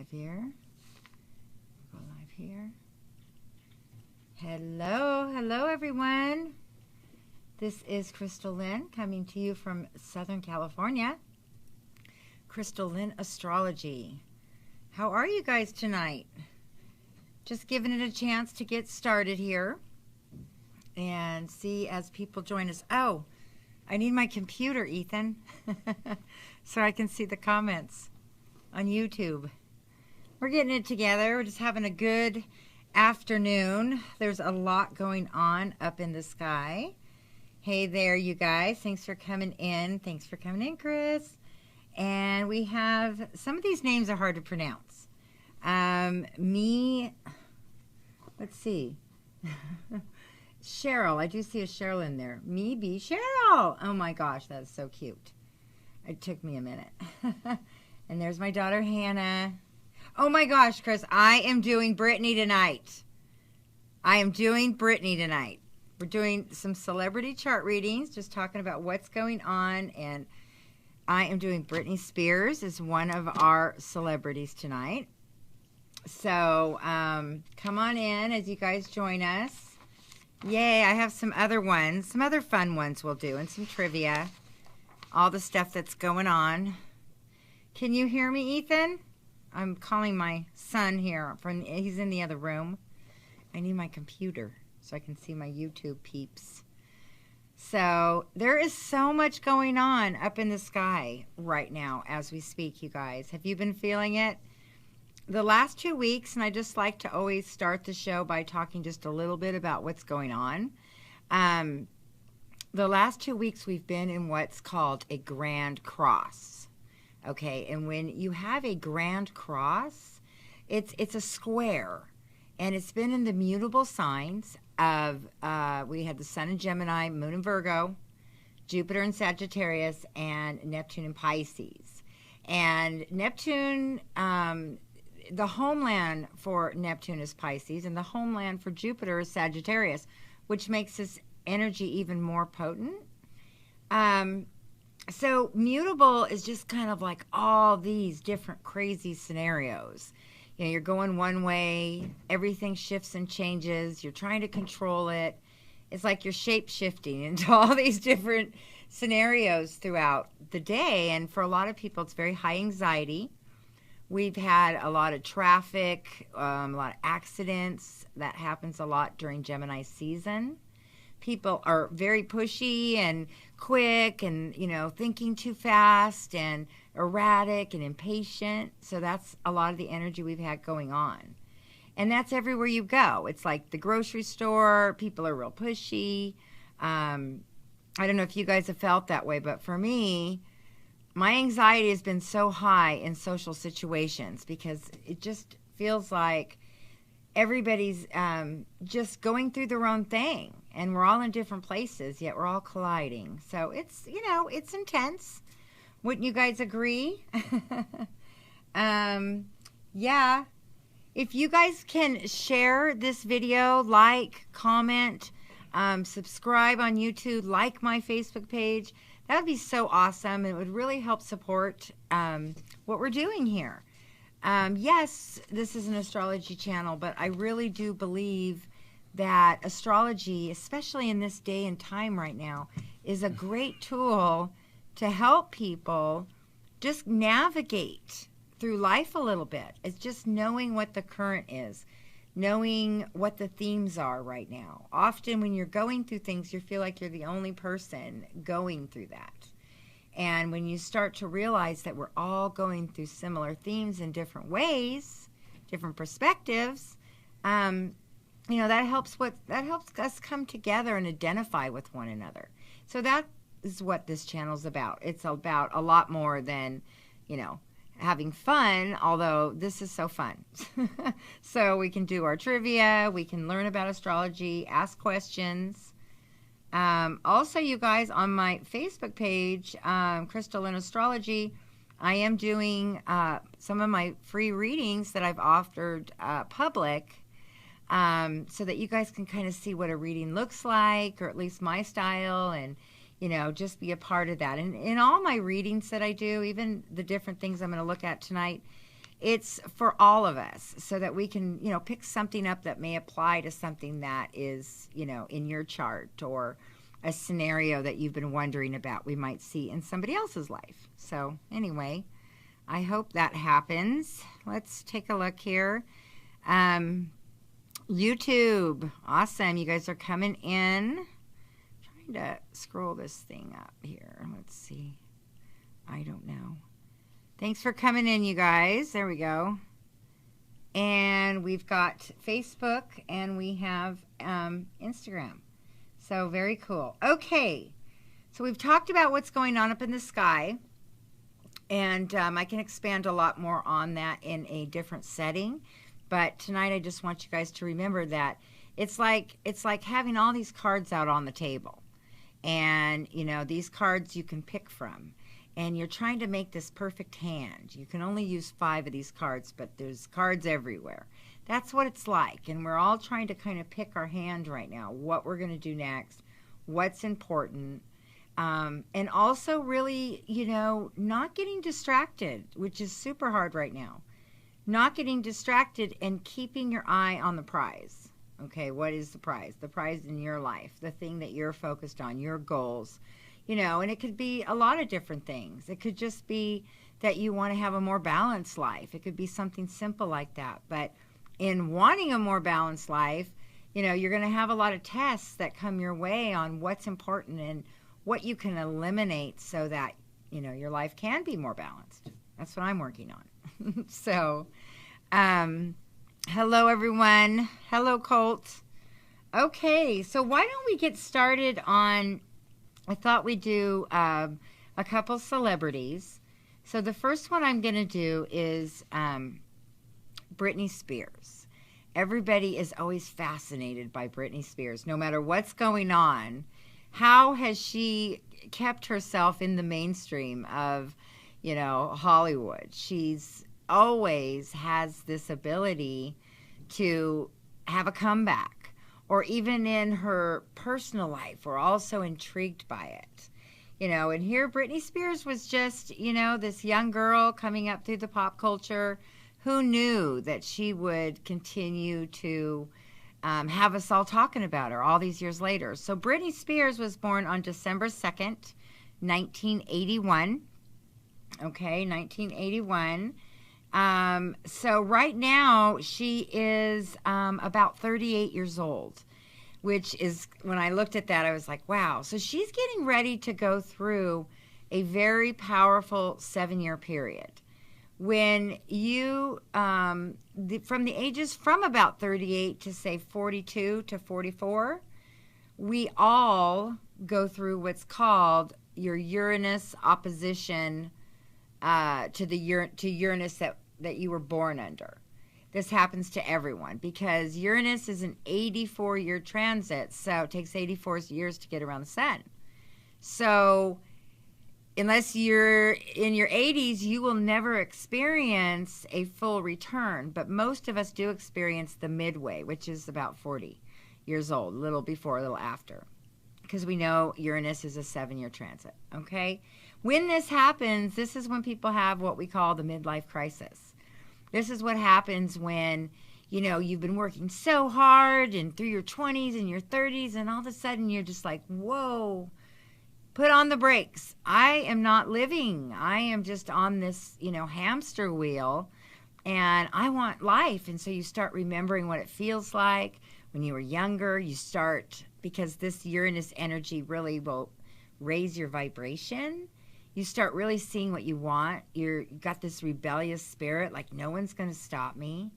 live here. Go live here. Hello everyone. This is Chrystal Lynn coming to you from Southern California. Chrystal Lynn Astrology. How are you guys tonight? Just giving it a chance to get started here and see as people join us. Oh, I need my computer, Ethan, so I can see the comments on YouTube. We're getting it together. We're just having a good afternoon. There's a lot going on up in the sky. Hey there, you guys. Thanks for coming in. Thanks for coming in, Chris. And we have, some of these names are hard to pronounce. Let's see. Cheryl, I do see a Cheryl in there. Me be Cheryl. Oh my gosh, that's so cute. It took me a minute. And there's my daughter Hannah. Oh my gosh, Chris, I am doing Britney tonight. We're doing some celebrity chart readings, just talking about what's going on, and I am doing Britney Spears as one of our celebrities tonight. So come on in as you guys join us. Yay, I have some other ones, some other fun ones we'll do, and some trivia. All the stuff that's going on. Can you hear me, Ethan? I'm calling my son here. He's in the other room. I need my computer so I can see my YouTube peeps. So there is so much going on up in the sky right now as we speak, you guys. Have you been feeling it? The last 2 weeks, and I just like to always start the show by talking just a little bit about what's going on. The last 2 weeks we've been in what's called a grand cross. Okay, and when you have a grand cross, it's a square, and it's been in the mutable signs of, we had the Sun in Gemini, Moon in Virgo, Jupiter in Sagittarius, and Neptune in Pisces. And Neptune, the homeland for Neptune is Pisces, and the homeland for Jupiter is Sagittarius, which makes this energy even more potent. So mutable is just kind of like all these different crazy scenarios. You know, you're going one way, everything shifts and changes, you're trying to control it. It's like you're shape-shifting into all these different scenarios throughout the day, and for a lot of people it's very high anxiety. We've had a lot of traffic, a lot of accidents. That happens a lot during Gemini season. People are very pushy and quick and, you know, thinking too fast and erratic and impatient. So that's a lot of the energy we've had going on. And that's everywhere you go. It's like the grocery store. People are real pushy. I don't know if you guys have felt that way, but for me, my anxiety has been so high in social situations because it just feels like everybody's just going through their own thing, and we're all in different places, yet we're all colliding. So it's, you know, it's intense. Wouldn't you guys agree? Yeah. If you guys can share this video, like, comment, subscribe on YouTube, like my Facebook page, that would be so awesome. It would really help support what we're doing here. Yes, this is an astrology channel, but I really do believe that astrology, especially in this day and time right now, is a great tool to help people just navigate through life a little bit. It's just knowing what the current is, knowing what the themes are right now. Often when you're going through things, you feel like you're the only person going through that. And when you start to realize that we're all going through similar themes in different ways, different perspectives, you know, that helps us come together and identify with one another. So that is what this channel is about. It's about a lot more than, you know, having fun, although this is so fun. So we can do our trivia, we can learn about astrology, ask questions. Also, you guys, on my Facebook page, Chrystal Lynn Astrology, I am doing some of my free readings that I've offered public, so that you guys can kind of see what a reading looks like, or at least my style, and, you know, just be a part of that. And in all my readings that I do, even the different things I'm going to look at tonight, it's for all of us so that we can, you know, pick something up that may apply to something that is, you know, in your chart, or a scenario that you've been wondering about we might see in somebody else's life. So anyway, I hope that happens. Let's take a look here. YouTube, awesome. You guys are coming in. Trying to scroll this thing up here. Let's see. I don't know. Thanks for coming in, you guys. There we go. And we've got Facebook and we have Instagram. So very cool. Okay. So we've talked about what's going on up in the sky. And I can expand a lot more on that in a different setting. But tonight I just want you guys to remember that it's like having all these cards out on the table. And, you know, these cards you can pick from. And you're trying to make this perfect hand. You can only use 5 of these cards, but there's cards everywhere. That's what it's like. And we're all trying to kind of pick our hand right now, what we're going to do next, what's important. And also really, you know, not getting distracted, which is super hard right now. Not getting distracted and keeping your eye on the prize. Okay, what is the prize? The prize in your life, the thing that you're focused on, your goals. You know, and it could be a lot of different things. It could just be that you want to have a more balanced life. It could be something simple like that. But in wanting a more balanced life, you know, you're going to have a lot of tests that come your way on what's important and what you can eliminate so that, you know, your life can be more balanced. That's what I'm working on. So, hello, everyone. Hello, Colt. Okay, so why don't we get started on... I thought we'd do a couple celebrities. So the first one I'm going to do is Britney Spears. Everybody is always fascinated by Britney Spears, no matter what's going on. How has she kept herself in the mainstream of, you know, Hollywood? She's always has this ability to have a comeback. Or even in her personal life, we're also intrigued by it. You know, and here Britney Spears was just, you know, this young girl coming up through the pop culture. Who knew that she would continue to have us all talking about her all these years later? So Britney Spears was born on December 2nd, 1981. Okay, 1981. So right now she is about 38 years old, which is, when I looked at that, I was like, wow. So she's getting ready to go through a very powerful 7-year period. When you, from the ages from about 38 to say 42 to 44, we all go through what's called your Uranus opposition to Uranus that you were born under. This happens to everyone because Uranus is an 84-year transit, so it takes 84 years to get around the sun. So unless you're in your 80s, you will never experience a full return, but most of us do experience the midway, which is about 40 years old, a little before, a little after, because we know Uranus is a 7-year transit, okay? When this happens, this is when people have what we call the midlife crisis. This is what happens when, you know, you've been working so hard and through your 20s and your 30s, and all of a sudden you're just like, whoa, put on the brakes. I am not living. I am just on this, you know, hamster wheel, and I want life. And so you start remembering what it feels like when you were younger. You start, because this Uranus energy really will raise your vibration. You start really seeing what you want. You've got this rebellious spirit, like no one's going to stop me.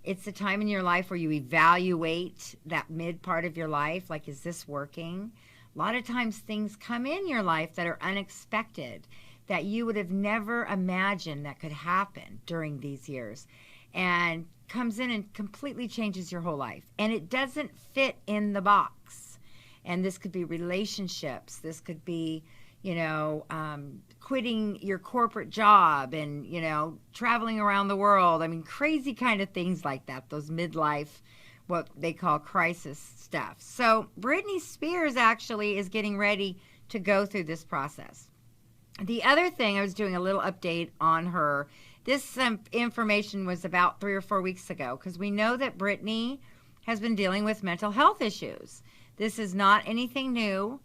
It's a time in your life where you evaluate that mid part of your life, like, is this working? A lot of times things come in your life that are unexpected, that you would have never imagined that could happen during these years, and comes in and completely changes your whole life. And it doesn't fit in the box. And this could be relationships. This could be, you know, quitting your corporate job and, you know, traveling around the world. I mean, crazy kind of things like that, those midlife, what they call crisis stuff. So Britney Spears actually is getting ready to go through this process. The other thing, I was doing a little update on her This information was about 3 or 4 weeks ago, because we know that Britney has been dealing with mental health issues. This is not anything new,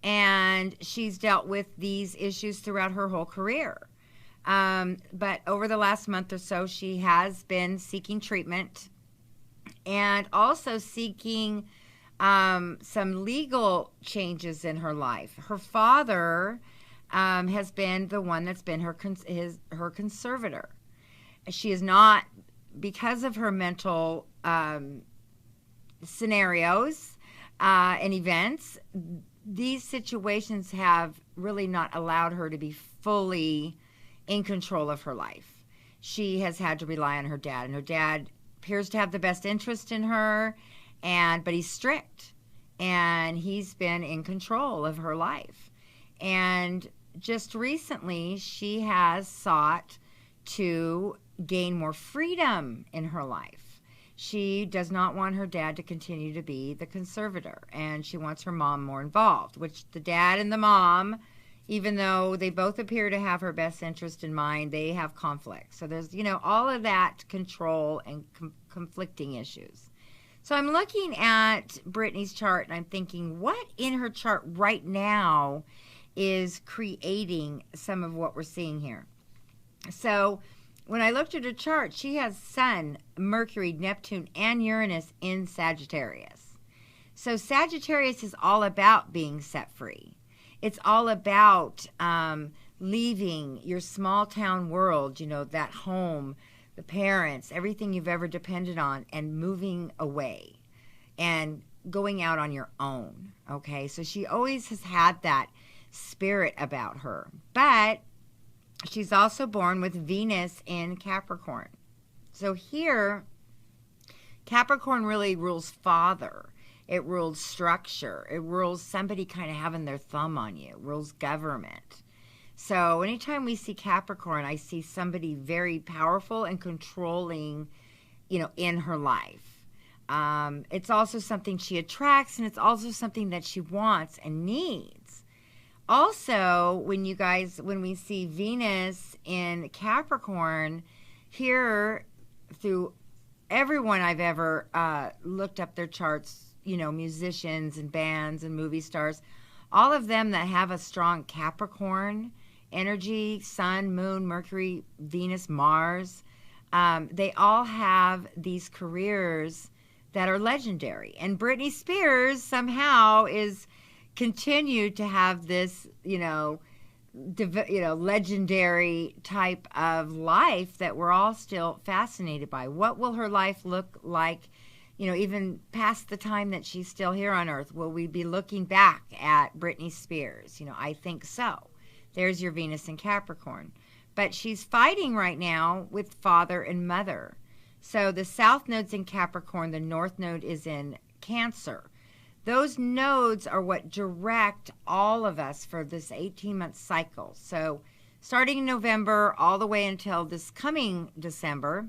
and she's dealt with these issues throughout her whole career. But over the last month or so, she has been seeking treatment and also seeking some legal changes in her life. Her father has been the one that's been her conservator. She is not, because of her mental scenarios and events, these situations have really not allowed her to be fully in control of her life. She has had to rely on her dad, and her dad appears to have the best interest in her, but he's strict, and he's been in control of her life. And just recently, she has sought to gain more freedom in her life. She does not want her dad to continue to be the conservator, and she wants her mom more involved, which the dad and the mom, even though they both appear to have her best interest in mind, they have conflict. So there's, all of that control and conflicting issues. So I'm looking at Britney's chart, and I'm thinking, what in her chart right now is creating some of what we're seeing here? So when I looked at her chart, she has Sun, Mercury, Neptune, and Uranus in Sagittarius. So Sagittarius is all about being set free. It's all about leaving your small town world, that home, the parents, everything you've ever depended on, and moving away and going out on your own. Okay, so she always has had that spirit about her. But she's also born with Venus in Capricorn. So here, Capricorn really rules father. It rules structure. It rules somebody kind of having their thumb on you. It rules government. So anytime we see Capricorn, I see somebody very powerful and controlling, in her life. It's also something she attracts, and it's also something that she wants and needs. Also, when we see Venus in Capricorn, here, through everyone I've ever looked up their charts, musicians and bands and movie stars, all of them that have a strong Capricorn energy, Sun, Moon, Mercury, Venus, Mars, they all have these careers that are legendary. And Britney Spears somehow is continued to have this, legendary type of life that we're all still fascinated by. What will her life look like? Even past the time that she's still here on Earth, will we be looking back at Britney Spears? I think so. There's your Venus in Capricorn. But she's fighting right now with father and mother. So the South node's in Capricorn, the North node is in Cancer. Those nodes are what direct all of us for this 18-month cycle. So starting in November all the way until this coming December,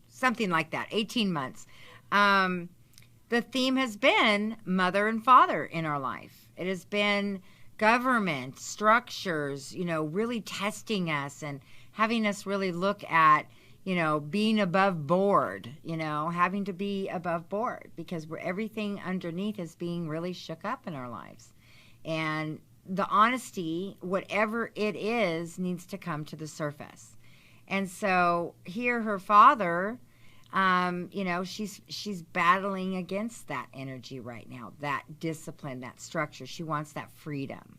something like that, 18 months. The theme has been mother and father in our life. It has been government, structures, really testing us and having us really look at, being above board, having to be above board, because everything underneath is being really shook up in our lives. And the honesty, whatever it is, needs to come to the surface. And so here her father, she's battling against that energy right now, that discipline, that structure. She wants that freedom.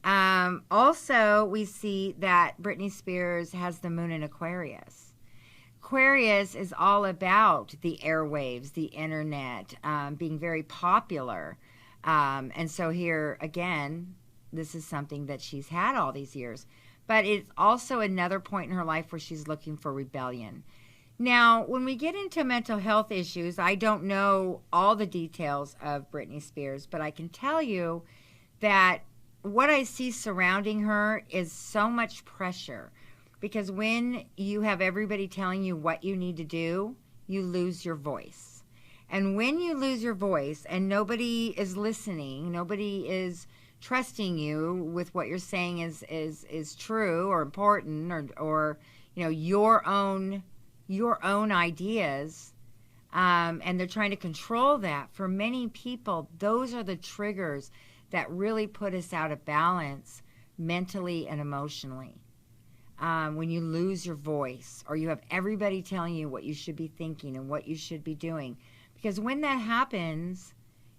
Also, we see that Britney Spears has the moon in Aquarius. Aquarius is all about the airwaves, the internet, being very popular. And so here, again, this is something that she's had all these years. But it's also another point in her life where she's looking for rebellion. Now, when we get into mental health issues, I don't know all the details of Britney Spears, but I can tell you that what I see surrounding her is so much pressure, because when you have everybody telling you what you need to do, you lose your voice. And when you lose your voice and nobody is listening, nobody is trusting you with what you're saying is true or important, or your own ideas, and they're trying to control that. For many people, those are the triggers that really put us out of balance mentally and emotionally. When you lose your voice, or you have everybody telling you what you should be thinking and what you should be doing. Because when that happens,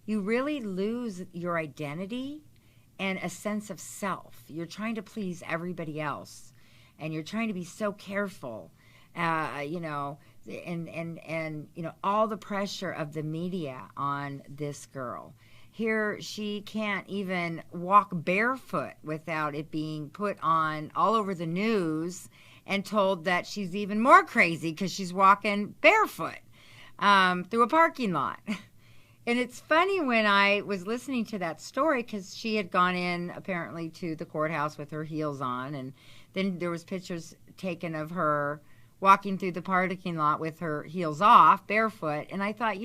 you really lose your identity and a sense of self. You're trying to please everybody else, and you're trying to be so careful, and all the pressure of the media on this girl. Here, she can't even walk barefoot without it being put on all over the news and told that she's even more crazy because she's walking barefoot through a parking lot. And it's funny when I was listening to that story, because she had gone in apparently to the courthouse with her heels on, and then there was pictures taken of her walking through the parking lot with her heels off, barefoot. And I thought,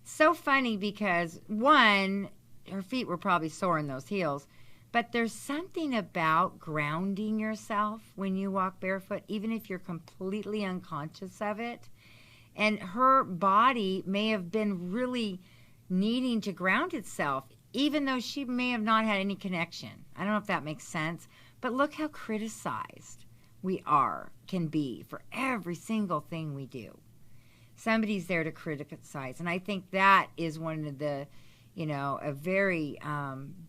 so funny, because one, her feet were probably sore in those heels, but there's something about grounding yourself when you walk barefoot, even if you're completely unconscious of it. And her body may have been really needing to ground itself, even though she may have not had any connection. I don't know if that makes sense, but look how criticized we can be for every single thing we do. Somebody's there to criticize. And I think that is one of the, a very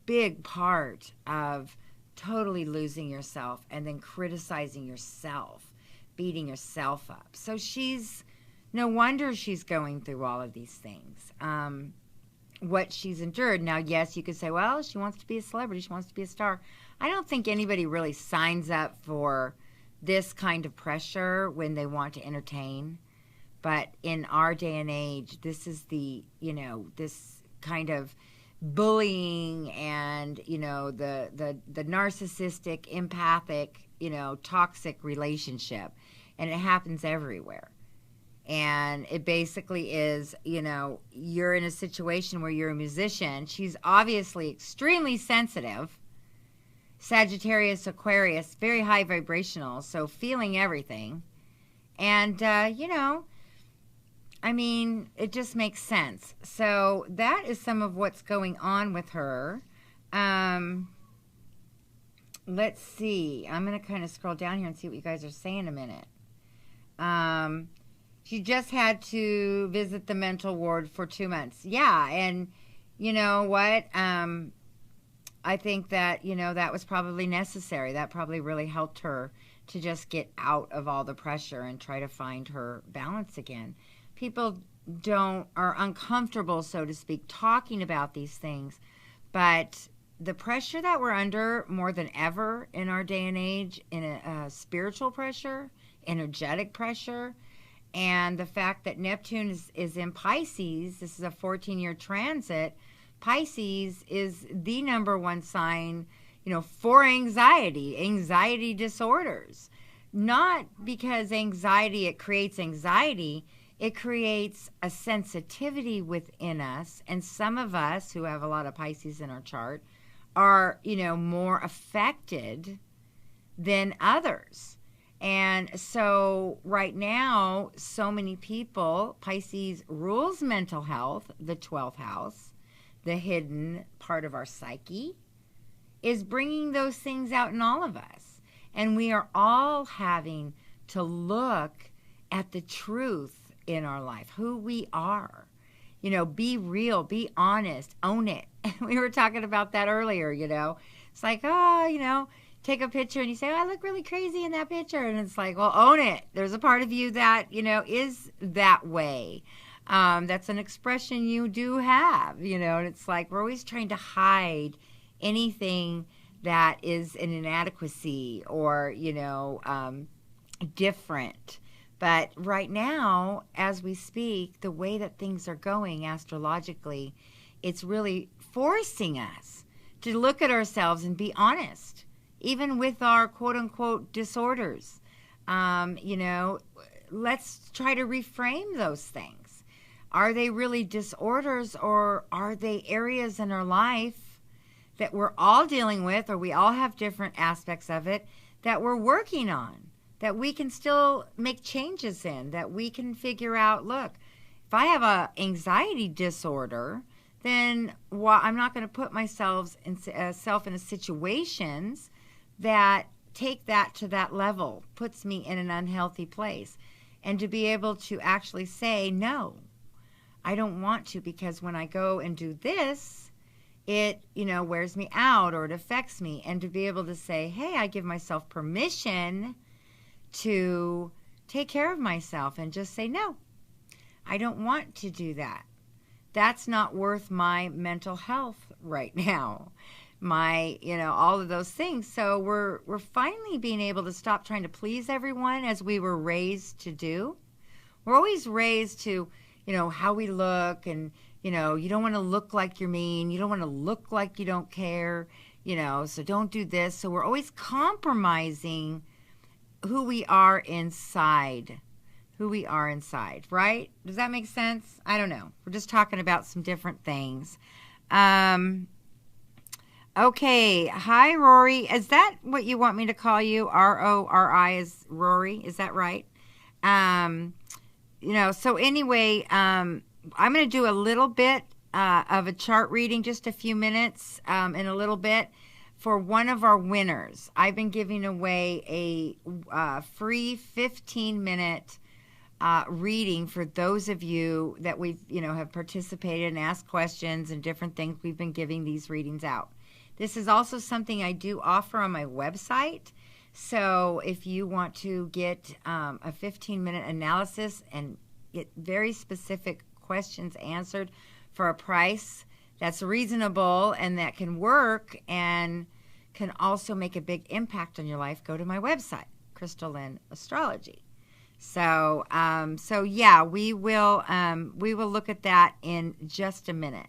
big part of totally losing yourself and then criticizing yourself, beating yourself up. So no wonder she's going through all of these things, what she's endured. Now, yes, you could say, well, she wants to be a celebrity. She wants to be a star. I don't think anybody really signs up for this kind of pressure when they want to entertain. But in our day and age, this is this kind of bullying and, the narcissistic, empathic, toxic relationship. And it happens everywhere. And it basically is, you're in a situation where you're a musician. She's obviously extremely sensitive. Sagittarius, Aquarius, very high vibrational, so feeling everything. And, it just makes sense. So that is some of what's going on with her. Let's see. I'm going to kind of scroll down here and see what you guys are saying a minute. She just had to visit the mental ward for 2 months. Yeah, and you know what? I think that, that was probably necessary. That probably really helped her to just get out of all the pressure and try to find her balance again. People are uncomfortable, so to speak, talking about these things, but the pressure that we're under more than ever in our day and age, in a spiritual pressure, energetic pressure, and the fact that Neptune is in Pisces, this is a 14-year transit. Pisces is the number one sign, for anxiety disorders. Not because it creates anxiety, it creates a sensitivity within us. And some of us who have a lot of Pisces in our chart are, more affected than others. And so right now, so many people, Pisces rules mental health, the 12th house, the hidden part of our psyche, is bringing those things out in all of us. And we are all having to look at the truth in our life, who we are. Be real, be honest, own it. We were talking about that earlier, It's like, take a picture and you say, oh, I look really crazy in that picture. And it's like, well, own it. There's a part of you that, is that way. That's an expression you do have, and it's like we're always trying to hide anything that is an inadequacy or, different. But right now, as we speak, the way that things are going astrologically, it's really forcing us to look at ourselves and be honest. Even with our quote-unquote disorders, let's try to reframe those things. Are they really disorders, or are they areas in our life that we're all dealing with, or we all have different aspects of it that we're working on, that we can still make changes in, that we can figure out, look, if I have a anxiety disorder, then I'm not going to put myself in situations that take that to that level, puts me in an unhealthy place. And to be able to actually say, no, I don't want to, because when I go and do this, it, wears me out, or it affects me. And to be able to say, hey, I give myself permission to take care of myself and just say, no, I don't want to do that. That's not worth my mental health right now. My, all of those things. So we're finally being able to stop trying to please everyone as we were raised to do. We're always raised to, how we look, and, you don't want to look like you're mean. You don't want to look like you don't care, so don't do this. So we're always compromising who we are inside. Right? Does that make sense? I don't know. We're just talking about some different things. Okay. Hi, Rory. Is that what you want me to call you? R-O-R-I is Rory. Is that right? So anyway, I'm going to do a little bit of a chart reading, just a few minutes in a little bit, for one of our winners. I've been giving away a free 15-minute reading for those of you that we've, have participated and asked questions and different things. We've been giving these readings out. This is also something I do offer on my website. So if you want to get a 15-minute analysis and get very specific questions answered for a price that's reasonable and that can work and can also make a big impact on your life, go to my website, Chrystal Lynn Astrology. So yeah, we will look at that in just a minute.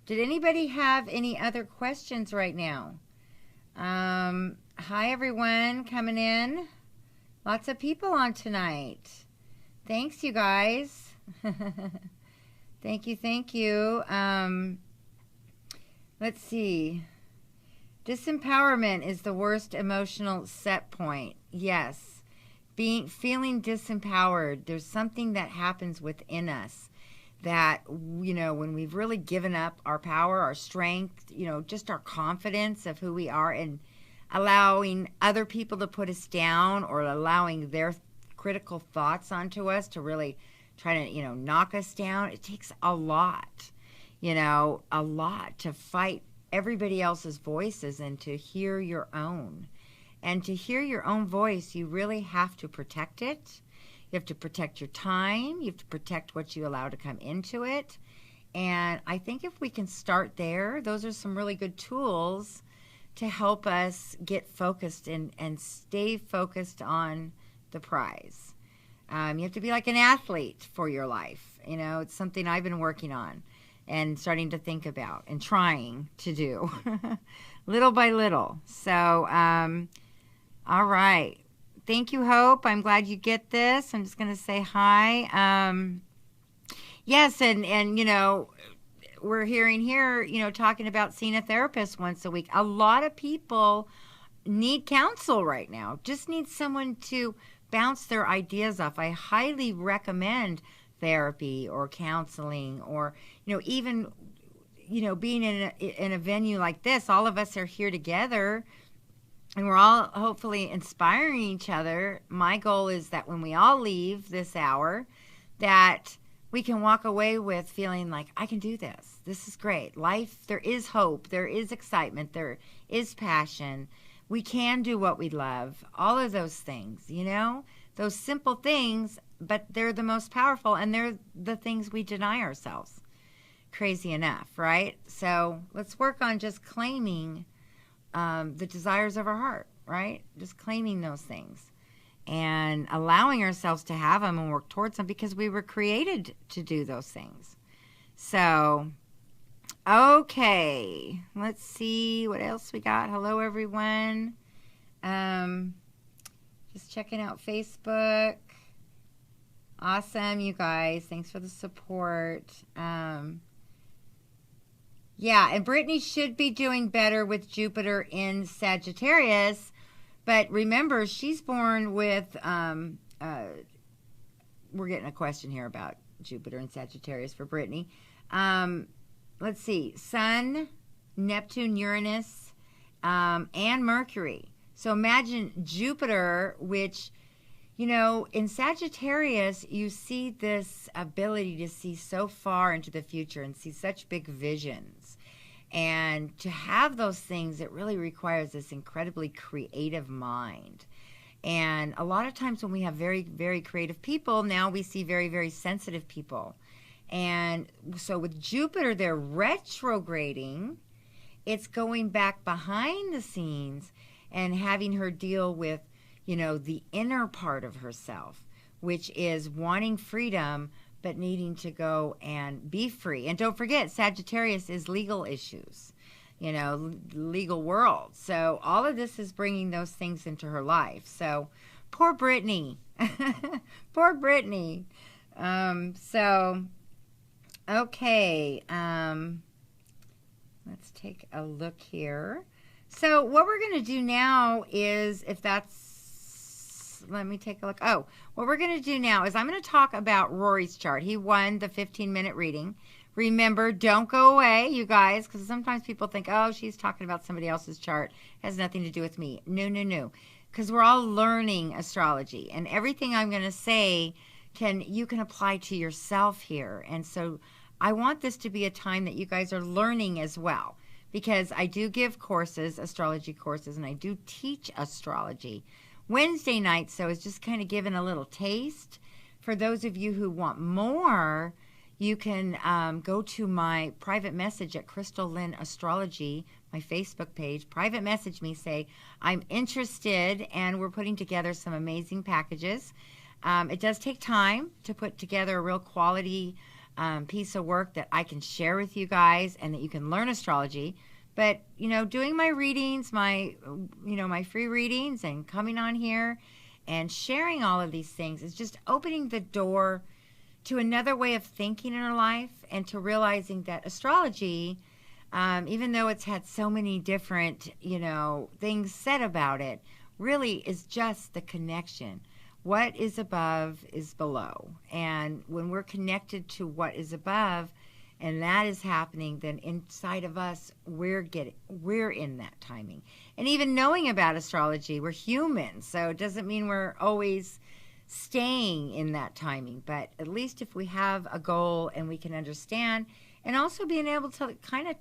Did anybody have any other questions right now? Hi, everyone coming in. Lots of people on tonight. Thanks, you guys. Thank you. Let's see. Disempowerment is the worst emotional set point. Yes. Feeling disempowered. There's something that happens within us that, when we've really given up our power, our strength, just our confidence of who we are, and allowing other people to put us down, or allowing their critical thoughts onto us to really try to, knock us down. It takes a lot to fight everybody else's voices and to hear your own. And to hear your own voice, you really have to protect it. You have to protect your time. You have to protect what you allow to come into it. And I think if we can start there, those are some really good tools to help us get focused and stay focused on the prize. You have to be like an athlete for your life. It's something I've been working on and starting to think about and trying to do little by little. So, all right. Thank you, Hope. I'm glad you get this. I'm just going to say hi. Yes, and we're hearing here, talking about seeing a therapist once a week. A lot of people need counsel right now. Just need someone to bounce their ideas off. I highly recommend therapy or counseling, or, even, being in a venue like this. All of us are here together, and we're all hopefully inspiring each other. My goal is that when we all leave this hour, that we can walk away with feeling like, I can do this. This is great. Life, there is hope. There is excitement. There is passion. We can do what we love. All of those things, those simple things, but they're the most powerful, and they're the things we deny ourselves. Crazy enough, right? So let's work on just claiming the desires of our heart, right? Just claiming those things and allowing ourselves to have them and work towards them, because we were created to do those things. So, okay, let's see what else we got. Hello, everyone. Just checking out Facebook. Awesome, you guys. Thanks for the support. Yeah, and Britney should be doing better with Jupiter in Sagittarius. But remember, she's born with, we're getting a question here about Jupiter and Sagittarius for Britney. Let's see, Sun, Neptune, Uranus, and Mercury. So imagine Jupiter, which, you know, in Sagittarius, you see this ability to see so far into the future and see such big visions. And to have those things, it really requires this incredibly creative mind. And a lot of times when we have very, very creative people, now we see very, very sensitive people. And so with Jupiter, they're retrograding. It's going back behind the scenes and having her deal with, you know, the inner part of herself, which is wanting freedom, but needing to go and be free. And don't forget, Sagittarius is legal issues, you know, legal world. So all of this is bringing those things into her life. So poor Britney. Poor Britney. Okay. Let's take a look here. So what we're going to do now is, if that's, let me take a look. Oh, what we're going to do now is I'm going to talk about Rory's chart. He won the 15-minute reading. Remember, don't go away, you guys, because sometimes people think, oh, she's talking about somebody else's chart. It has nothing to do with me. No, no, no. Because we're all learning astrology. And everything I'm going to say, you can apply to yourself here. And so I want this to be a time that you guys are learning as well. Because I do give courses, astrology courses, and I do teach astrology Wednesday nights. So it's just kind of giving a little taste. For those of you who want more, you can go to my private message at Chrystal Lynn Astrology, my Facebook page. Private message me, say, I'm interested, and we're putting together some amazing packages. It does take time to put together a real quality piece of work that I can share with you guys and that you can learn astrology. But, you know, doing my readings, my free readings and coming on here and sharing all of these things is just opening the door to another way of thinking in our life, and to realizing that astrology, even though it's had so many different, things said about it, really is just the connection. What is above is below. And when we're connected to what is above, and that is happening, then inside of us, we're in that timing. And even knowing about astrology, we're humans, so it doesn't mean we're always staying in that timing. But at least if we have a goal and we can understand, and also being able to kind of,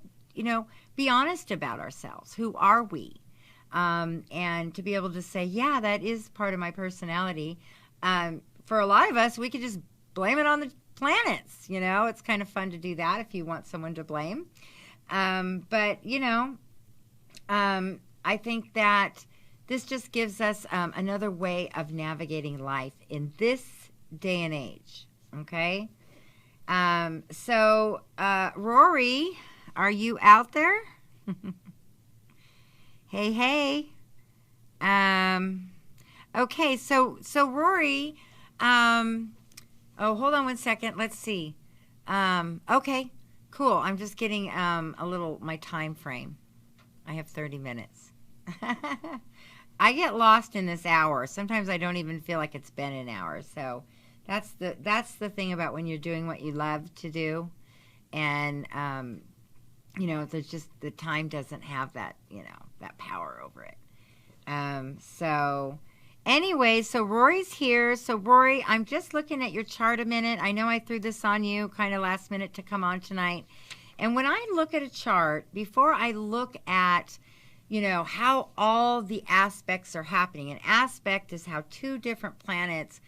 be honest about ourselves. Who are we? And to be able to say, yeah, that is part of my personality. For a lot of us, we could just blame it on the planets. It's kind of fun to do that if you want someone to blame. But I think that this just gives us another way of navigating life in this day and age. Okay. So Rory, are you out there? Hey. Okay, so Rory, hold on one second. Let's see. Okay, cool. I'm just getting my time frame. I have 30 minutes. I get lost in this hour. Sometimes I don't even feel like it's been an hour. So that's the thing about when you're doing what you love to do. And, there's just, the time doesn't have that, that power over it. So anyway, so Rory's here. So Rory, I'm just looking at your chart a minute. I know I threw this on you kind of last minute to come on tonight. And when I look at a chart, before I look at, how all the aspects are happening. An aspect is how two different planets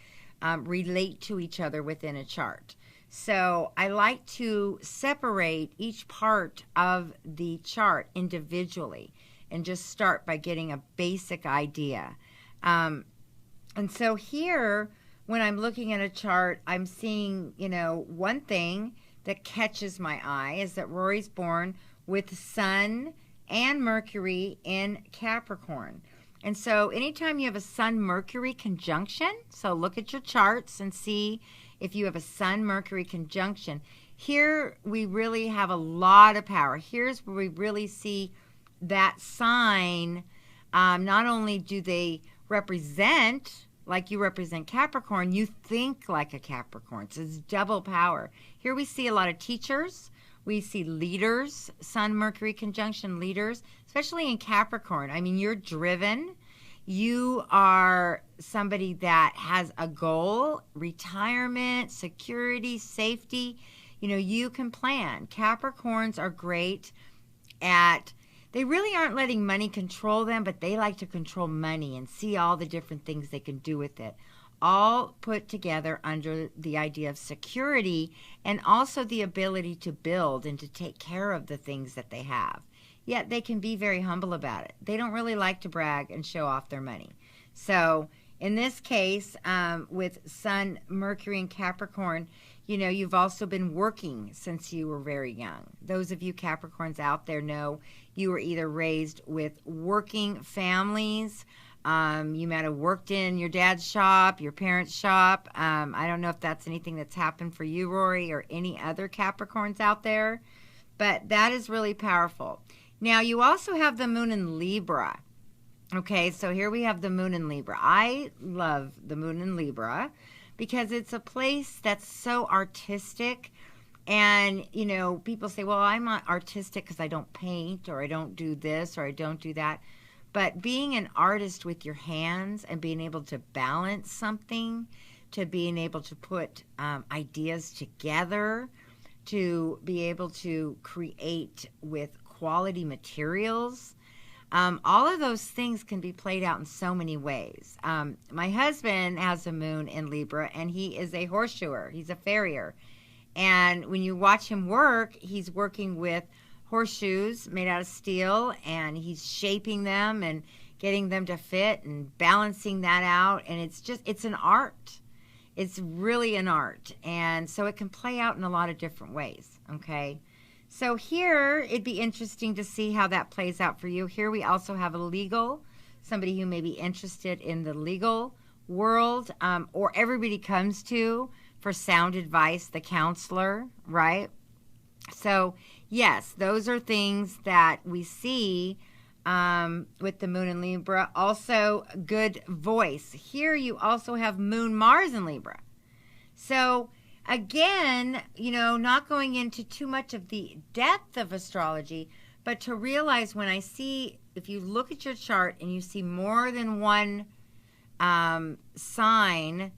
relate to each other within a chart. So I like to separate each part of the chart individually and just start by getting a basic idea. And so here, when I'm looking at a chart, I'm seeing, one thing that catches my eye is that Rory's born with Sun and Mercury in Capricorn. And so anytime you have a Sun-Mercury conjunction, so look at your charts and see if you have a Sun-Mercury conjunction, here we really have a lot of power. Here's where we really see that sign. Not only do they represent, like you represent Capricorn, you think like a Capricorn. So it's double power. Here we see a lot of teachers. We see leaders, Sun, Mercury conjunction leaders, especially in Capricorn. I mean, you're driven. You are somebody that has a goal, retirement, security, safety. You know, you can plan. Capricorns are great at, they really aren't letting money control them, but they like to control money and see all the different things they can do with it. All put together under the idea of security and also the ability to build and to take care of the things that they have. Yet they can be very humble about it. They don't really like to brag and show off their money. So in this case, with Sun, Mercury, and Capricorn, you know, you've also been working since you were very young. Those of you Capricorns out there know you were either raised with working families. You might have worked in your dad's shop, your parents' shop. I don't know if that's anything that's happened for you, Rory, or any other Capricorns out there, but that is really powerful. Now, you also have the moon in Libra. Okay, so here we have the moon in Libra. I love the moon in Libra because it's a place that's so artistic. And, you know, people say, well, I'm not artistic because I don't paint, or I don't do this, or I don't do that. But being an artist with your hands and being able to balance something, to being able to put ideas together, to be able to create with quality materials, all of those things can be played out in so many ways. My husband has a moon in Libra, and he is a horseshoer. He's a farrier. And when you watch him work, he's working with horseshoes made out of steel, and he's shaping them and getting them to fit and balancing that out. And it's an art. It's really an art. And so it can play out in a lot of different ways, okay? So here, it'd be interesting to see how that plays out for you. Here we also have a legal, somebody who may be interested in the legal world, or everybody comes to for sound advice, the counselor, right? So yes, those are things that we see with the moon in Libra. Also, good voice. Here you also have moon Mars in Libra. So again, you know, not going into too much of the depth of astrology, but to realize when I see, if you look at your chart and you see more than one sign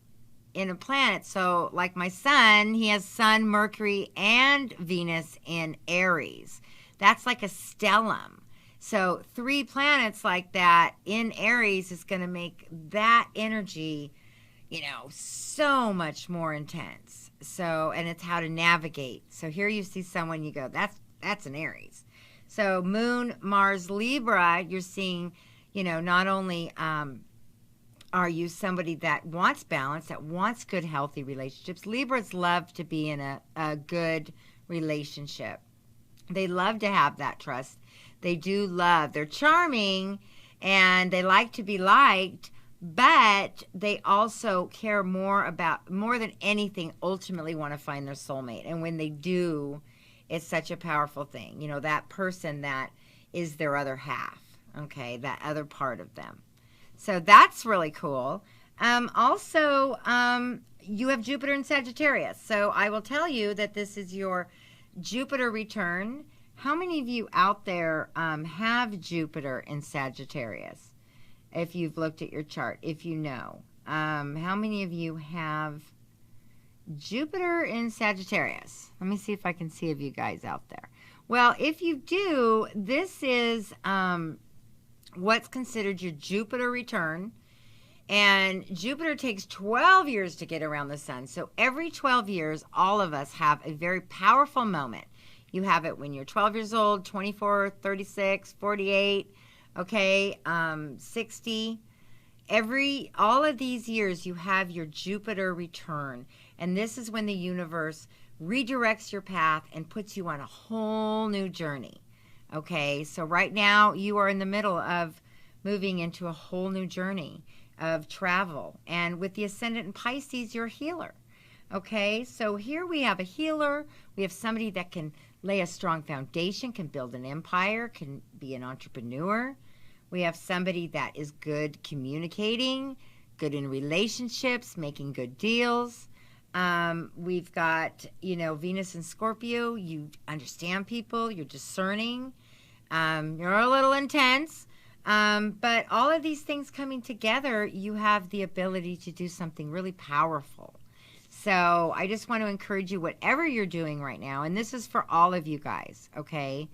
in a planet. So like my son, he has Sun, Mercury, and Venus in Aries. That's like a stellium. So 3 planets like that in Aries is going to make that energy, you know, so much more intense. So, and it's how to navigate. So here you see someone, you go, that's an Aries. So Moon, Mars, Libra, you're seeing, you know, not only are you somebody that wants balance, that wants good, healthy relationships. Libras love to be in a good relationship. They love to have that trust. They do love, they're charming, and they like to be liked, but they also care more than anything, ultimately want to find their soulmate. And when they do, it's such a powerful thing. You know, that person that is their other half, okay, that other part of them. So that's really cool. Also, you have Jupiter in Sagittarius. So I will tell you that this is your Jupiter return. How many of you out there have Jupiter in Sagittarius? If you've looked at your chart, if you know. How many of you have Jupiter in Sagittarius? Let me see if I can see of you guys out there. Well, if you do, this is what's considered your Jupiter return. And Jupiter takes 12 years to get around the sun. So every 12 years, all of us have a very powerful moment. You have it when you're 12 years old, 24, 36, 48, okay, 60. All of these years, you have your Jupiter return. And this is when the universe redirects your path and puts you on a whole new journey. Okay, so right now you are in the middle of moving into a whole new journey of travel. And with the ascendant in Pisces, you're a healer. Okay, so here we have a healer. We have somebody that can lay a strong foundation, can build an empire, can be an entrepreneur. We have somebody that is good communicating, good in relationships, making good deals. We've got, Venus and Scorpio. You understand people. You're discerning. You're a little intense. But all of these things coming together, you have the ability to do something really powerful. So I just want to encourage you, whatever you're doing right now, and this is for all of you guys, okay?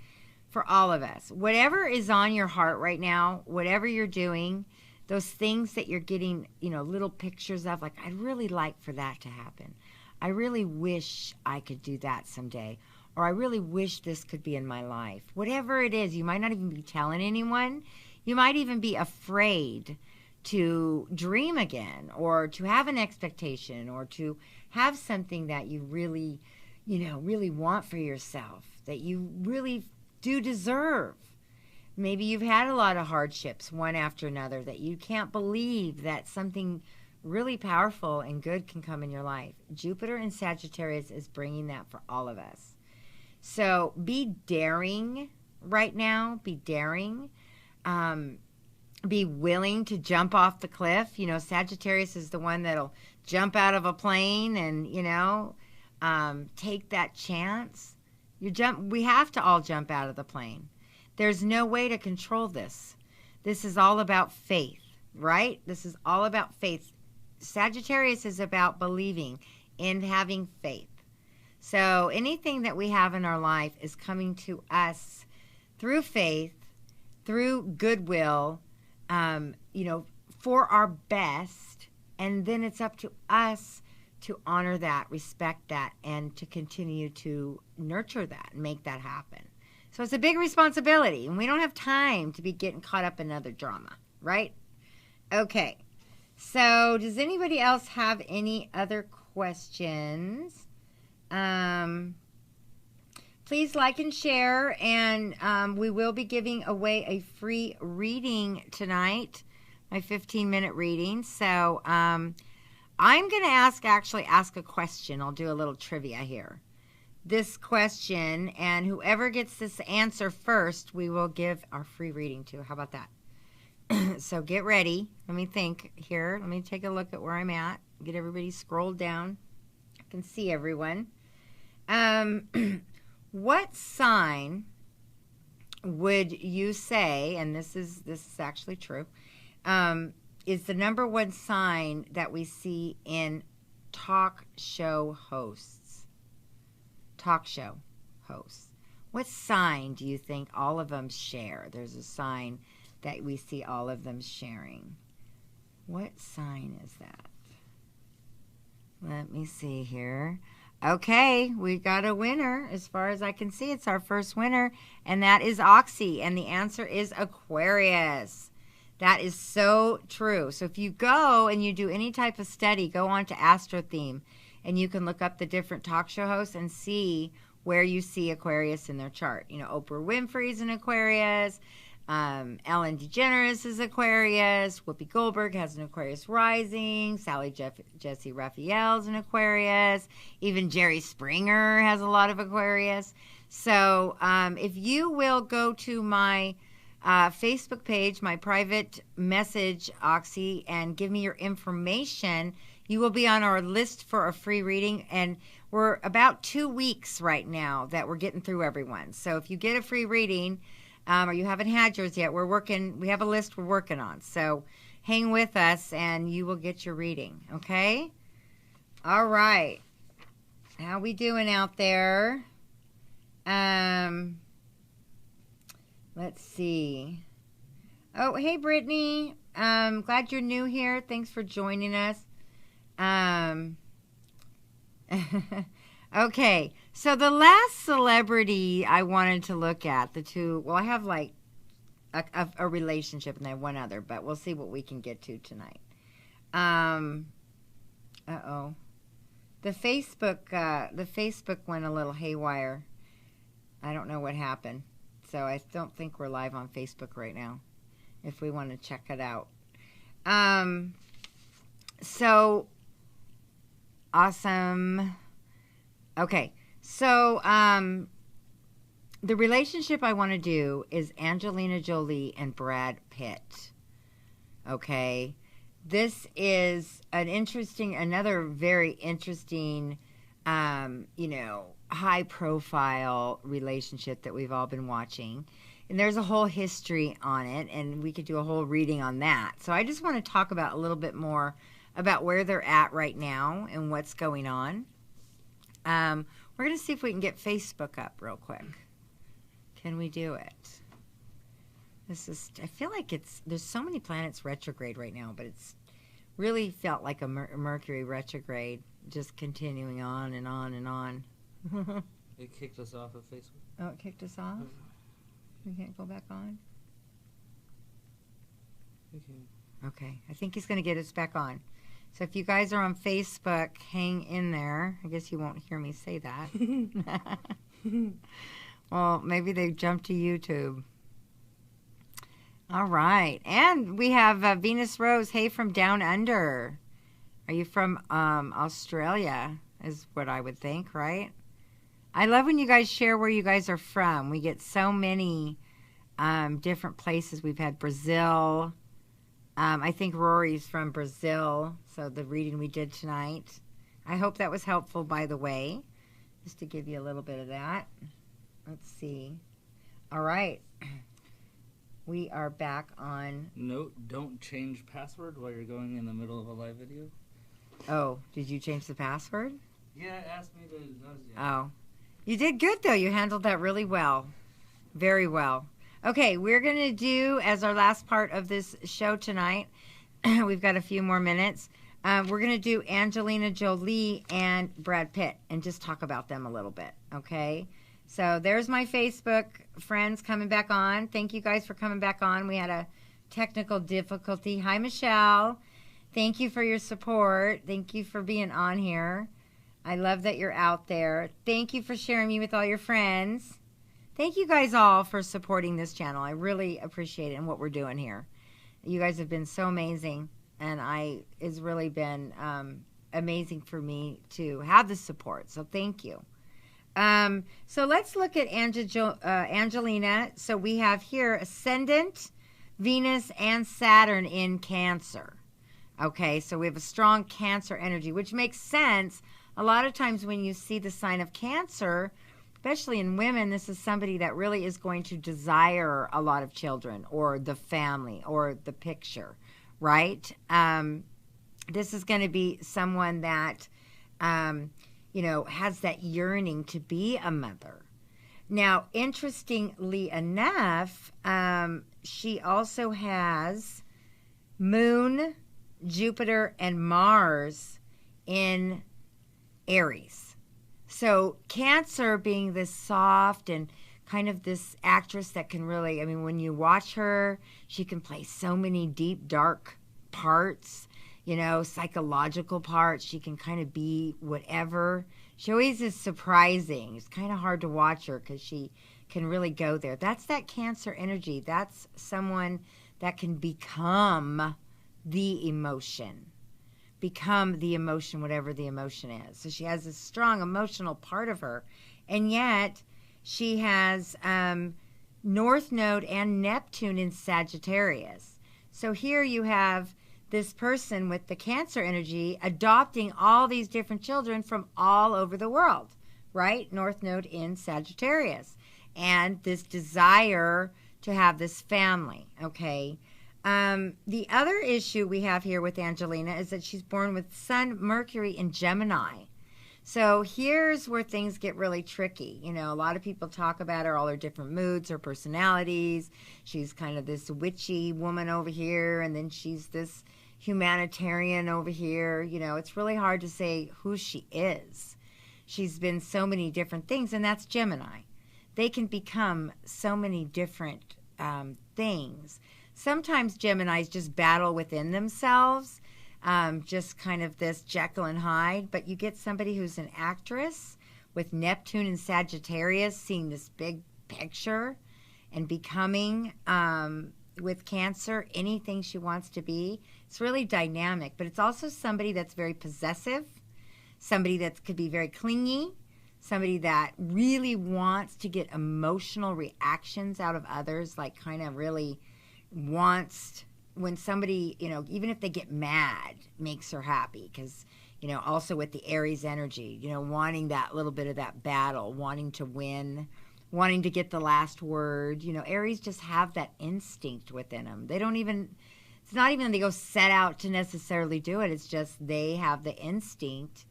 For all of us. Whatever is on your heart right now, whatever you're doing, those things that you're getting, little pictures of, like, I'd really like for that to happen. I really wish I could do that someday. Or I really wish this could be in my life. Whatever it is, you might not even be telling anyone. You might even be afraid to dream again, or to have an expectation, or to have something that you really, really want for yourself, that you really do deserve. Maybe you've had a lot of hardships, one after another, that you can't believe that something really powerful and good can come in your life. Jupiter in Sagittarius is bringing that for all of us. So be daring right now. Be daring. Be willing to jump off the cliff. Sagittarius is the one that'll jump out of a plane and, take that chance. We have to all jump out of the plane. There's no way to control this. This is all about faith, right? This is all about faith. Sagittarius is about believing and having faith. So anything that we have in our life is coming to us through faith, through goodwill, for our best. And then it's up to us to honor that, respect that, and to continue to nurture that and make that happen. So it's a big responsibility, and we don't have time to be getting caught up in other drama, right? Okay. So does anybody else have any other questions? Please like and share, and we will be giving away a free reading tonight, my 15-minute reading. So I'm going to ask a question. I'll do a little trivia here. This question, and whoever gets this answer first, we will give our free reading to. How about that? So get ready. Let me think here. Let me take a look at where I'm at. Get everybody scrolled down. I can see everyone. What sign would you say, and this is actually true, is the number one sign that we see in talk show hosts? Talk show hosts. What sign do you think all of them share? There's a sign that we see all of them sharing. What sign is that? Let me see here. Okay, we got a winner. As far as I can see, it's our first winner, and that is Oxy, and the answer is Aquarius. That is so true. So if you go and you do any type of study, go on to Astro Theme, and you can look up the different talk show hosts and see where you see Aquarius in their chart. Oprah Winfrey's an Aquarius. Ellen DeGeneres is Aquarius. Whoopi Goldberg has an Aquarius rising. Jesse Raphael's an Aquarius. Even Jerry Springer has a lot of Aquarius. So if you will go to my Facebook page, my private message, Oxy, and give me your information, you will be on our list for a free reading. And we're about 2 weeks right now that we're getting through everyone. So if you get a free reading, or you haven't had yours yet, we have a list we're working on. So hang with us and you will get your reading, okay? All right. How we doing out there? Let's see. Oh, hey, Brittany. Glad you're new here. Thanks for joining us. Okay, so the last celebrity I wanted to look at, I have like a relationship and then one other, but we'll see what we can get to tonight. Uh-oh. The Facebook went a little haywire. I don't know what happened. So I don't think we're live on Facebook right now, if we want to check it out. So Awesome. Okay. So, the relationship I want to do is Angelina Jolie and Brad Pitt. Okay. This is another very interesting, high profile relationship that we've all been watching. And there's a whole history on it, and we could do a whole reading on that. So I just want to talk about a little bit more about where they're at right now and what's going on. We're going to see if we can get Facebook up real quick. Can we do it? I feel like there's so many planets retrograde right now, but it's really felt like a Mercury retrograde, just continuing on and on and on. It kicked us off of Facebook. Oh, it kicked us off? We can't go back on? Okay, I think he's going to get us back on. So if you guys are on Facebook, hang in there. I guess you won't hear me say that. Well, maybe they jumped to YouTube. All right. And we have Venus Rose. Hey, from down under. Are you from Australia is what I would think, right? I love when you guys share where you guys are from. We get so many different places. We've had Brazil. I think Rory's from Brazil, so the reading we did tonight. I hope that was helpful, by the way, just to give you a little bit of that. Let's see. All right. We are back on. Note, don't change password while you're going in the middle of a live video. Oh, did you change the password? Yeah, it asked me to. Oh. You did good, though. You handled that really well. Very well. Okay, we're going to do, as our last part of this show tonight, we've got a few more minutes, we're going to do Angelina Jolie and Brad Pitt and just talk about them a little bit, okay? So there's my Facebook friends coming back on. Thank you guys for coming back on. We had a technical difficulty. Hi, Michelle. Thank you for your support. Thank you for being on here. I love that you're out there. Thank you for sharing me with all your friends. Thank you guys all for supporting this channel. I really appreciate it and what we're doing here. You guys have been so amazing, and it's really been amazing for me to have the support. So thank you. So let's look at Angelina. So we have here Ascendant, Venus, and Saturn in Cancer. Okay, so we have a strong Cancer energy, which makes sense. A lot of times when you see the sign of Cancer, especially in women, this is somebody that really is going to desire a lot of children or the family or the picture, right? This is going to be someone that, has that yearning to be a mother. Now, interestingly enough, she also has Moon, Jupiter, and Mars in Aries. So Cancer being this soft and kind of this actress that can really, when you watch her, she can play so many deep, dark parts, psychological parts. She can kind of be whatever. She always is surprising. It's kind of hard to watch her because she can really go there. That's that Cancer energy. That's someone that can become the emotion. Whatever the emotion is. So she has a strong emotional part of her. And yet she has North Node and Neptune in Sagittarius. So here you have this person with the Cancer energy adopting all these different children from all over the world, right? North Node in Sagittarius. And this desire to have this family, okay? The other issue we have here with Angelina is that she's born with Sun, Mercury, and Gemini. So here's where things get really tricky. A lot of people talk about her, all her different moods, her personalities. She's kind of this witchy woman over here, and then she's this humanitarian over here. It's really hard to say who she is. She's been so many different things, and that's Gemini. They can become so many different things. Sometimes Geminis just battle within themselves, just kind of this Jekyll and Hyde. But you get somebody who's an actress with Neptune and Sagittarius, seeing this big picture and becoming, with Cancer, anything she wants to be. It's really dynamic. But it's also somebody that's very possessive, somebody that could be very clingy, somebody that really wants to get emotional reactions out of others, like kind of really wants, when somebody, even if they get mad, makes her happy. Because, also with the Aries energy, wanting that little bit of that battle, wanting to win, wanting to get the last word. Aries just have that instinct within them. They don't even, it's not even they go set out to necessarily do it. It's just they have the instinct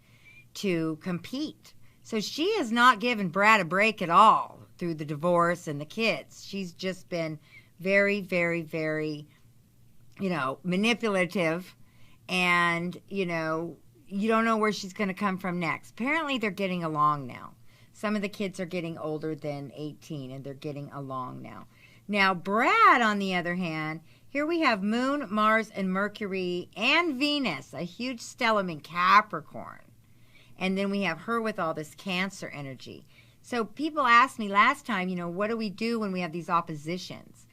to compete. So she has not given Brad a break at all through the divorce and the kids. She's just been very, very, very, manipulative. And, you don't know where she's going to come from next. Apparently they're getting along now. Some of the kids are getting older than 18 and they're getting along now. Now, Brad, on the other hand, here we have Moon, Mars, and Mercury and Venus, a huge stellium in Capricorn. And then we have her with all this Cancer energy. So people asked me last time, what do we do when we have these oppositions?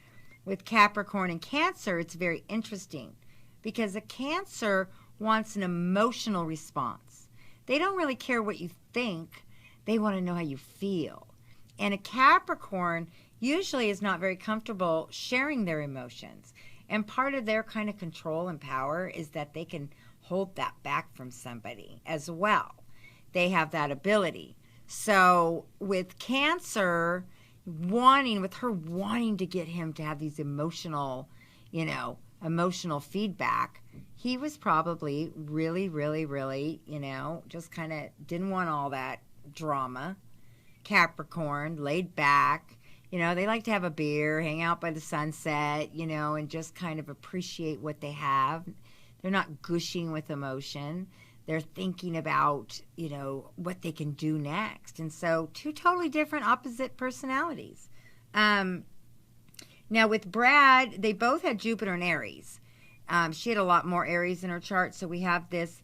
With Capricorn and Cancer, it's very interesting because a Cancer wants an emotional response. They don't really care what you think. They want to know how you feel. And a Capricorn usually is not very comfortable sharing their emotions. And part of their kind of control and power is that they can hold that back from somebody as well. They have that ability. So with Cancer, with her wanting to get him to have these emotional feedback, he was probably really, really, really, just kind of didn't want all that drama. Capricorn, laid back, they like to have a beer, hang out by the sunset, and just kind of appreciate what they have. They're not gushing with emotion. They're thinking about, what they can do next. And so two totally different opposite personalities. Now with Brad, they both had Jupiter and Aries. She had a lot more Aries in her chart. So we have this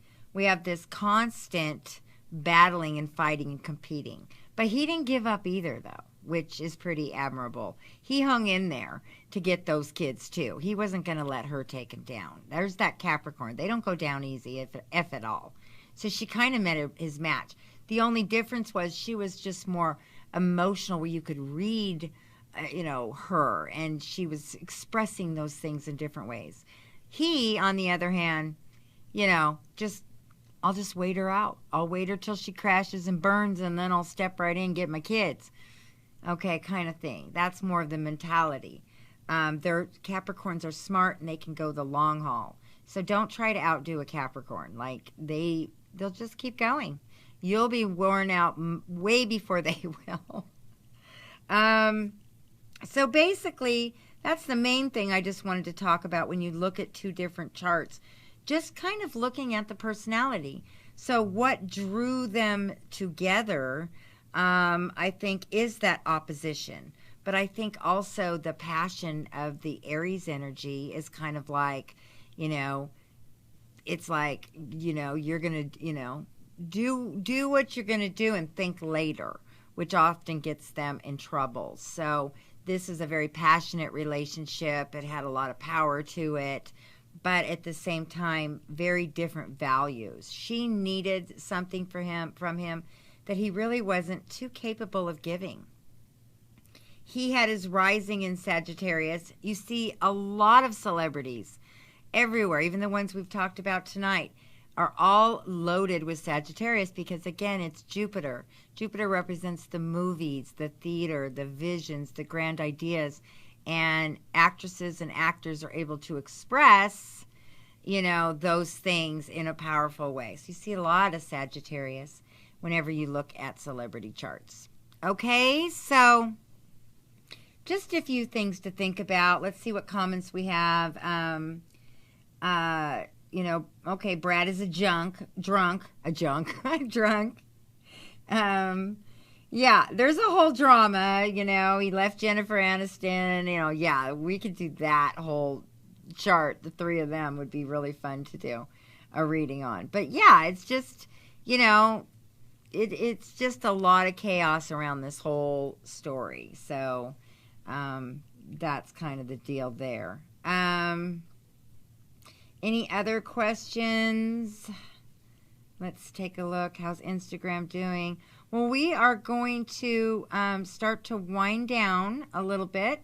constant battling and fighting and competing. But he didn't give up either, though, which is pretty admirable. He hung in there to get those kids, too. He wasn't going to let her take him down. There's that Capricorn. They don't go down easy, if at all. So she kind of met his match. The only difference was she was just more emotional, where you could read, her, and she was expressing those things in different ways. He, on the other hand, I'll just wait her out. I'll wait her till she crashes and burns, and then I'll step right in and get my kids. Okay, kind of thing. That's more of the mentality. Their Capricorns are smart, and they can go the long haul. So don't try to outdo a Capricorn. Like, they'll just keep going. You'll be worn out way before they will. So basically, that's the main thing I just wanted to talk about when you look at two different charts. Just kind of looking at the personality. So what drew them together, I think, is that opposition. But I think also the passion of the Aries energy is kind of like, it's like, you're going to, do what you're going to do and think later, which often gets them in trouble. So this is a very passionate relationship. It had a lot of power to it. But at the same time, very different values. She needed something from him that he really wasn't too capable of giving. He had his rising in Sagittarius. You see a lot of celebrities everywhere, even the ones we've talked about tonight, are all loaded with Sagittarius because, again, it's Jupiter. Jupiter represents the movies, the theater, the visions, the grand ideas. And actresses and actors are able to express, those things in a powerful way. So you see a lot of Sagittarius whenever you look at celebrity charts. Okay, so just a few things to think about. Let's see what comments we have. Okay, Brad is drunk. Yeah, there's a whole drama, he left Jennifer Aniston, yeah, we could do that whole chart. The three of them would be really fun to do a reading on. But yeah, it's just, it's just a lot of chaos around this whole story. So that's kind of the deal there. Any other questions? Let's take a look. How's Instagram doing? Well, we are going to start to wind down a little bit.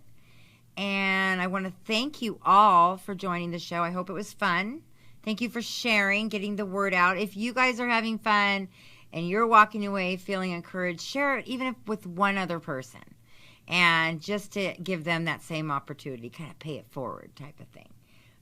And I want to thank you all for joining the show. I hope it was fun. Thank you for sharing, getting the word out. If you guys are having fun and you're walking away feeling encouraged, share it even if with one other person. And just to give them that same opportunity, kind of pay it forward type of thing.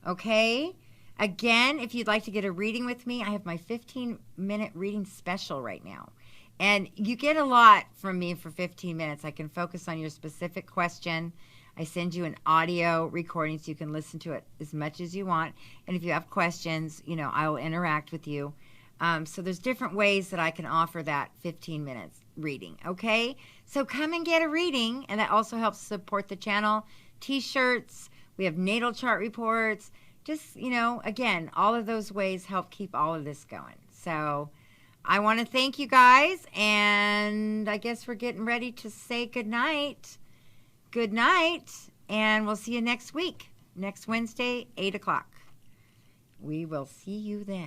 Okay? Again, if you'd like to get a reading with me, I have my 15-minute reading special right now. And you get a lot from me for 15 minutes. I can focus on your specific question. I send you an audio recording so you can listen to it as much as you want. And if you have questions, I will interact with you. So there's different ways that I can offer that 15 minutes reading, okay? So come and get a reading, and that also helps support the channel. T-shirts, we have natal chart reports. Just, again, all of those ways help keep all of this going. So I want to thank you guys, and I guess we're getting ready to say goodnight. Good night, and we'll see you next week, next Wednesday, 8 o'clock. We will see you then.